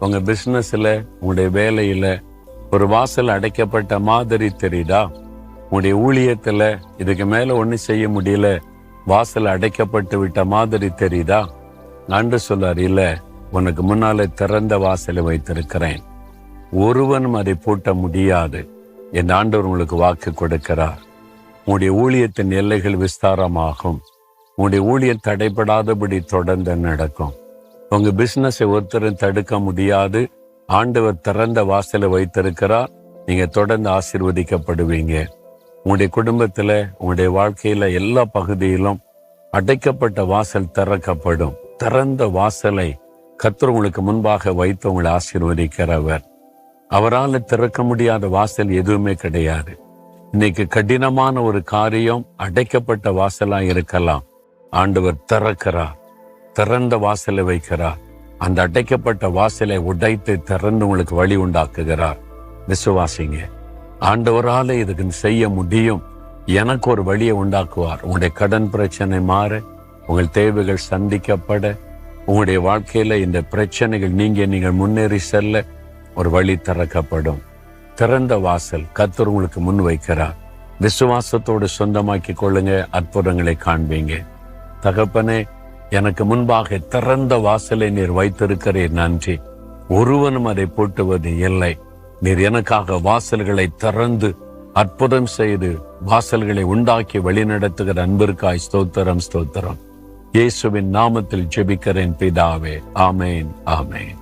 உங்க பிசினஸ்ல, உங்களுடைய வேலையில ஒரு வாசல் அடைக்கப்பட்ட மாதிரி தெரியுதா? உங்களுடைய ஊழியத்துல இதுக்கு மேல ஒண்ணு செய்ய முடியல, வாசல் அடைக்கப்பட்டு விட்ட மாதிரி தெரியுதா? ஆண்டு சொல்லார், இல்ல, உனக்கு முன்னாலே திறந்த வாசலை வைத்திருக்கிறேன், ஒருவனும் அதை பூட்ட முடியாது என் ஆண்டவர் உங்களுக்கு வாக்கு கொடுக்கிறார். உங்களுடைய ஊழியத்தின் எல்லைகள் விஸ்தாரமாகும். உங்களுடைய ஊழியம் தடைபடாதபடி தொடர்ந்து நடக்கும். உங்க பிசினஸை ஒருத்தரும் தடுக்க முடியாது. ஆண்டவர் திறந்த வாசலை வைத்திருக்கிறார். நீங்க தொடர்ந்து ஆசீர்வதிக்கப்படுவீங்க. உங்களுடைய குடும்பத்துல, உங்களுடைய வாழ்க்கையில எல்லா பகுதியிலும் அடைக்கப்பட்ட வாசல் திறக்கப்படும். திறந்த வாசலை கர்த்தர் உங்களுக்கு முன்பாக வைத்து உங்களை ஆசீர்வதிக்கிறவர். அவரால் திறக்க முடியாத வாசல் எதுவுமே கிடையாது. இன்னைக்கு கடினமான ஒரு காரியம் அடைக்கப்பட்ட வாசலா இருக்கலாம். ஆண்டவர் திறக்கிறார், திறந்த வாசலை வைக்கிறார். அந்த அடைக்கப்பட்ட வாசலை உடைத்து திறந்து உங்களுக்கு வழி உண்டாக்குகிறார். விசுவாசிங்க, ஆண்டவரால இதுக்கு செய்ய முடியும். எனக்கு ஒரு வழியை உண்டாக்குவார். உங்களுடைய கடன் பிரச்சனை மாற, உங்கள் தேவைகள் சந்திக்கப்பட, உங்களுடைய வாழ்க்கையில இந்த பிரச்சனைகள் நீங்கள் முன்னேறி செல்ல ஒரு வழி திறக்கப்படும். திறந்த வாசல் கர்த்தர் உங்களுக்கு முன் வைக்கிறார். விசுவாசத்தோடு சொந்தமாக்கி கொள்ளுங்க, அற்புதங்களை காண்பீங்க. தகப்பனே, எனக்கு முன்பாக திறந்த வாசலை நீர் வைத்திருக்கிறீர், நன்றி. ஒருவனும் அதை பூட்டுவது இல்லை. நீர் எனக்காக வாசல்களை திறந்து அற்புதம் செய்து வாசல்களை உண்டாக்கி வழிநடத்துகிற அன்பிற்காய் ஸ்தோத்திரம், ஸ்தோத்திரம். இயேசுவின் நாமத்தில் ஜெபிக்கிறேன் பிதாவே, ஆமேன், ஆமேன்.